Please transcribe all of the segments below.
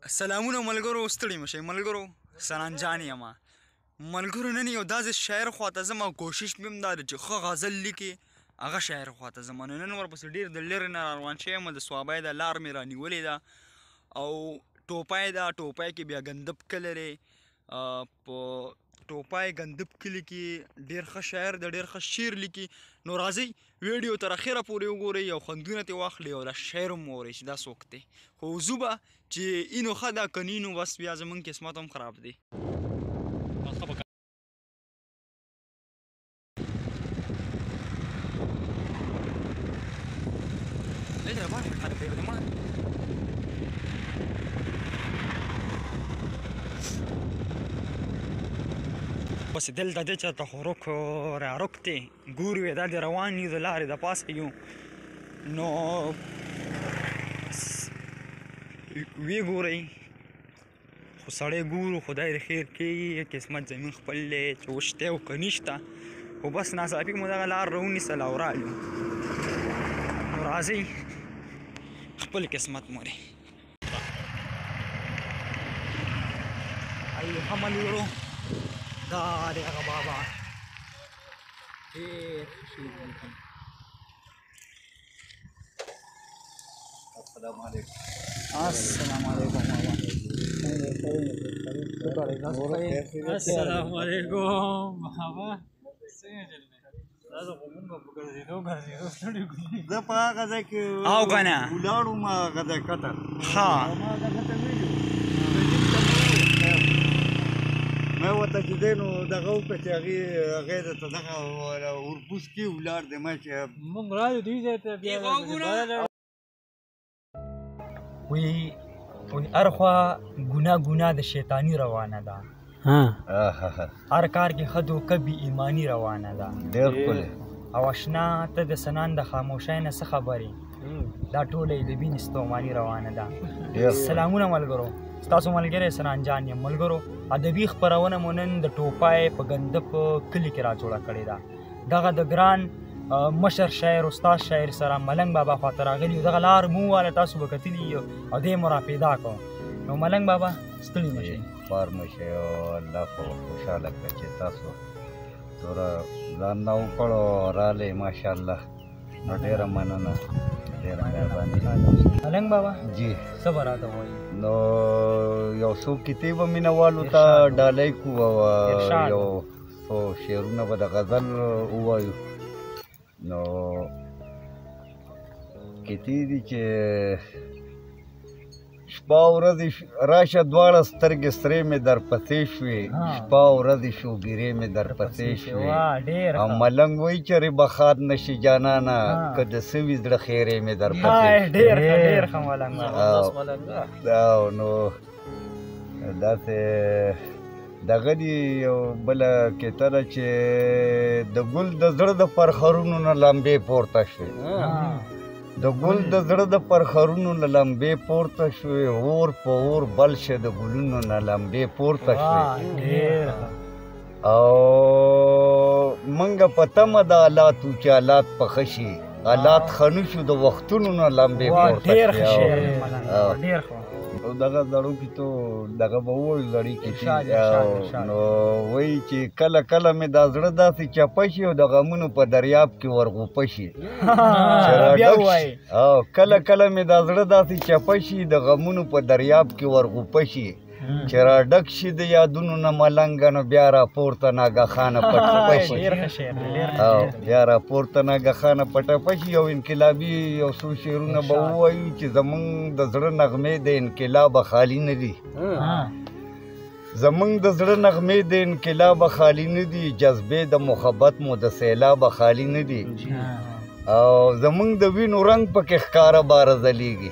سلامونه ملګرو، ستړي مشئ ملګرو، سرانجان یمه ملګرو. نن یو داسې شاعر خواته ځم او کوشش مې هم دا ده چې ښه غزل لیکي هغه شاعر خواته ځم. نو نن ورپسې ډېر د لرې نه روان شوی یم، د صوابۍ د لار مې رانیولې ده او ټوپی ده. ټوپی کې بیا ګندب کلی دی. په ټوپی ګندب کلي کې ډېر ښه شاعر دی، ډېر ښه شعر لیکي. نو راځئ ویډیو تر اخره پورې وګورئ او خوندونه ترې واخلئ او دا شعر هم واورئ چې دا څوک دی. خو وضو به چې اینو ښه ده که نینو بس بیا زمونږ قسمت هم خراب دی. بس دلته دی چېرته خو رک راروک دی، ګورو یې دا د روان یو د لارې د پاسه یو. نو وی ګورئ خو سړی ګورو، خدای د خیر کوي، قسمت زمین خپل دی چې وشته او که نشته. خو بس ناڅاپي مو دغه لار راونیسله او رالو. نو راځئ خپل قسمت مورې ایها ملګرو، دا دی هغه بابا ډېر ښه لیکي. السلام علیکم. السلام علیکم بابا. السلام علیکم بابا. زه په هغه ځای کې او کنه ولاړم، هغه ځای کتل. ها ما ورته چې دی نو دغه وکړه چې هغې درته دغه وربوس کې ولاړ دی. ما چې موږ راځو دوی ځای ته بیا وی هر خوا ګناه د شیطانی روانه ده، هر کار کې ښه دوکه بې ایماني روانه ده. ډېر ښکلی او اشنا ته د سنان د خاموشۍ نه څه خبرې، دا ټوله یې د بینې ستوماني روانه ده. سلامونه ملګرو، ستاسو ملګری سرانجان یم. ملګرو ادبي خپرونه مو نن د ټوپی په ګندب کلي کې راجوړه کړې ده. دغه د ګران مشر شاعر استاد شاعر سره ملنګ بابا خواته راغلي یو. دغه لار مو واله تاسو به کتلي او دی مو را پیدا کړو. نو ملنګ بابا ستړي مه شئ، خوار مه شئ او الله خو خوشحاله کړه چې تاسو توره ځان نه وکړو رالی ماشاءالله. نو ډېره مننه، ډېره مهرباني. ملنګ بابا جی څه به راته وایي؟ نو یو څو کتیبه مینهوالو ته ډالۍ کړو او یو څو شعرونه به د غزل ووایو. نو کتی دي چې شپه ورځې راشه دواړه سترګې سرې مې در پسې شوې، شپه ورځې شوګیرې مې در پسې شوې. او ملنګ وایي چې ربخات نشي جانانه که د څه وي زړه خیرې مې در پسې شوې. ډېر ښه ملنګ او نو داسې دغه دي یو بله کیته ده چې د ګل د زړه د پرخرونو نه لمبې پورته شوې، د ګل د زړه د پرخرونو نه لمبې پورته شوې، اور په اور بل شه د ګلونو نه لمبې پورته شوې. او منګه په تمه د حالات وو چې حالات په ښه شي، حالات ښه نه شو د وختونو نه لمبې پورته شوې. او دغه زړوکي تو دغه به ووایو زړې کیسې. نو وایي چې کله کله مې دا زړه داسې چپه شي او د غمونو په دریاب کې ورغوپه شي. او کله کله مې دا زړه داسې چپه شي د غمونو په دریاب کې ورغوپه شي، چې راډک شي د یادونو نه ملنګه نو بیا راپورته ناګهانه پټپه شي. او بیا راپورته ناګهانه پټپه شي. یو انقلابي یو څو شعرونه به ووایو چې زمونږ د زړه نغمې د انقلابه خالي نه دي، زمونږ د زړه نغمې د انقلابه خالي نه دي، جذبې د محبت مو د سیلابه خالي نه دي. او زمونږ د وینو رنګ پکې ښکاره باره ځلیږي،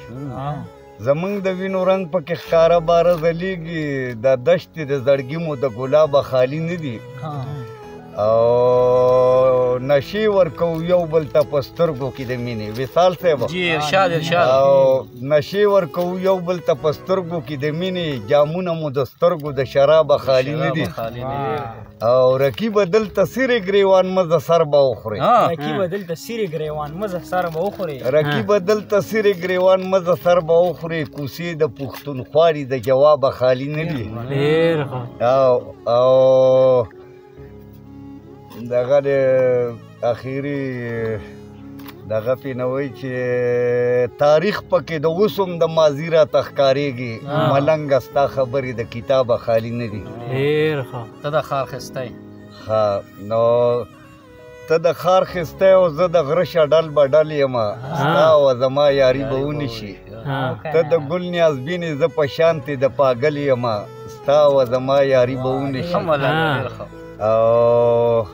زمونږ د وینو رنګ پکې ښکاره باره ځلیږي، دا دشتې د زړګي مو د ګلابه خالي نه دي. او نشي ورکو یو بل ته په سترګو کې د مینې وصال صاحب جی ارشاد ارشاد او نشي ورکو یو بل ته په سترګو کې د مینې جامونه مو د سترګو د شرابه خالي نه دي او رقیب دلته سیرې ګریوان مزه سر به وخوري رقیب دلته سیرې ګریوان مزه سر به وخوري رقیب دلته سیرې ګریوان مزه سر به وخوري کوسې د پښتونخواري د جوابه خالي نه دي ډېر ښه او دغه د اخیری دغه پې نه وایي چې تاریخ پکې د اوس هم د ماضي راته ښکارېږي ملنګه ستا خبرې د کتابه خالي نه دي ډېر ښه ته د ښار خستی ښه نو ته د ښار خستی او زه د غره شډل بډل یم ستا او زما یاري به ونیشي ته د ګل نیازبینې زه په شانتې د پاګل یم ستا او زما یاري به ونیشي او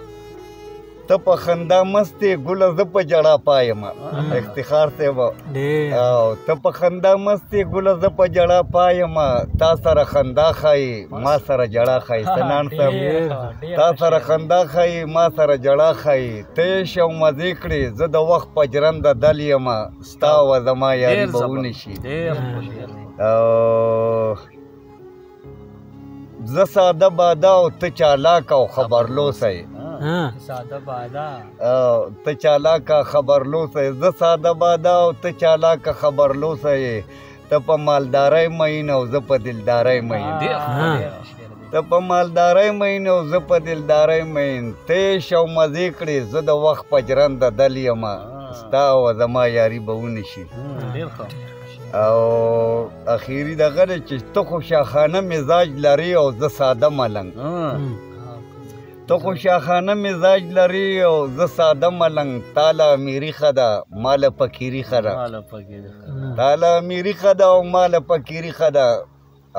ته په خندا مستې ګله زه په جړا پایم افتخار صاحب او ته په خندا مستې ګله زه په جړا پایم تا سره خندا ښایي ما سره جړا ښایي سنان صاحب تا سره خندا ښایي ما سره جړا ښایي ته یې شو مزې کړې زه د وخت په جرنده دل یم ستا او زما یاري به ونیشي او زه ساده باده او ته چالاک او خبرلوسی ساده باده ته چالاکه خبرلوسی زه ساده باده او ته چالاکه خبرلوسی ته په مالدارۍ مین او زه په دلدارۍ مین ته په مالدارۍ مین او زه په دلدارۍ مین ته یې شو مزې کړې زه د وخت په جرنده دل یم ستا او زما یاري به ونیشي او اخیری دغه دی چې ته خو شاخانه مزاج لري او زه ساده ملنګ ته خو شاخانه مزاج لري او زه ساده ملنګ تاله امیري ښه ده ماله فقیري ښه ده تاله امیري ښه ده او ماله فقیري ښه ده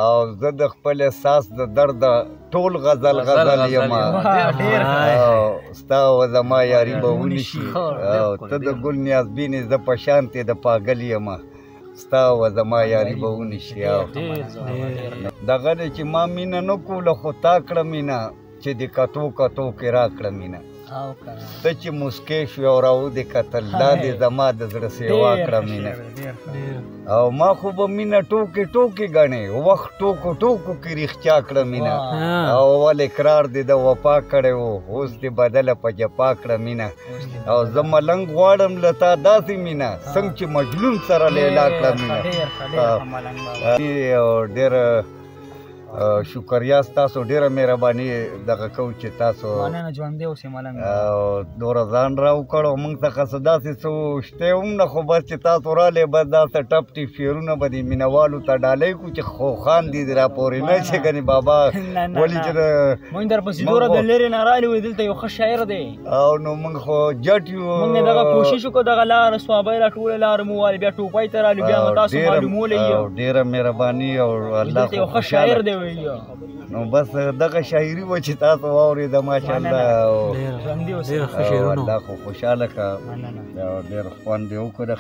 او زه د خپل احساس د درد ټول غزل یم ستا او زما یاري به ونیشي او ته د ګل نیازبینې زه په شانتې د پاګل یم ستا او زما یاري به ونیشي دغه دی چې ما مینه نه کوله خو تا کړه مینه چې د کتو کتو کې را کړه مینه ته چې مسکې شوې او راودې کتل دا دې زما د زړه سیوا کړه مینه او ما خو به مینه ټوکې ټوکې ګڼې وخت ټوکو ټوکو کې رښتیا کړه مینه او اول اقرار دې د وفا کړی و اوس دې بدله په جفا کړه مینه او زه ملنګ غواړم له تا داسې مینه څنګه چې مجنون سره لیلا کړه مینه او ډېره شکریا ستاسو ډېره مهرباني دغه کوو چې تاسو او دوره ځان راوکړ او موږ څخه څه داسې څه شتی هم نه خو بس چې تاسو رالی بس داسې ټپ ټپ شعرونه به د مینهوالو ته ډالۍ کړو چې خوخان دي راپورې نه چې ګنې بابا ولې چې موږ درپسې دوره د لرې نه راغلي وو دلته یو ښه شاعر دی او نو موږ خو جټ یو موږ دغه کوشش وکړو دغه لاره صوابۍ را ټوله لاره مو والي بیا ټوپۍ ته رالو بیا مو تاسو معلومولی یو ډېره مهرباني او الله یو ښه شاعر دی نو بس دغه شاعري و چې تاسو واورېده ماشاءالله الله خو خوشحاله که ډېر خوند یې وکړه